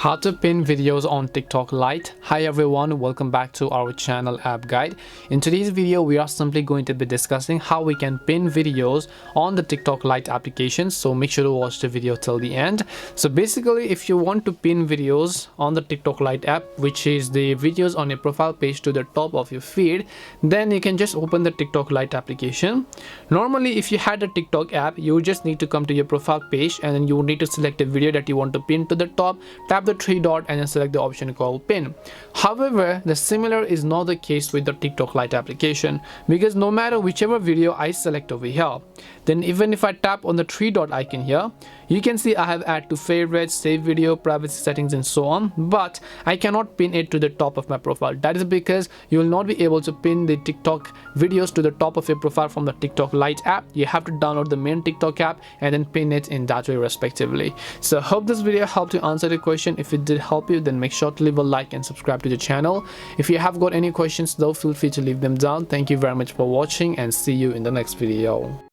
How to pin videos on TikTok Lite. Hi everyone, welcome back to our channel App Guide. In today's video we are simply going to be discussing how we can pin videos on the TikTok Lite application, so make sure to watch the video till the end. So basically, if you want to pin videos on the TikTok Lite app, which is the videos on your profile page to the top of your feed, then you can just open the TikTok Lite application. Normally if you had a TikTok app, you just need to come to your profile page and then you would need to select a video that you want to pin to the top, tap the three dot and then select the option called pin. However, the similar is not the case with the TikTok Lite application, because no matter whichever video I select over here, then even if I tap on the three dot icon here, you can see I have add to favorites, save video, privacy settings and so on, but I cannot pin it to the top of my profile. That is because you will not be able to pin the TikTok videos to the top of your profile from the TikTok Lite app. You have to download the main TikTok app and then pin it in that way respectively. So hope this video helped to answer the question. If it did help you, then make sure to leave a like and subscribe to the channel. If you have got any questions though, feel free to leave them down. Thank you very much for watching and see you in the next video.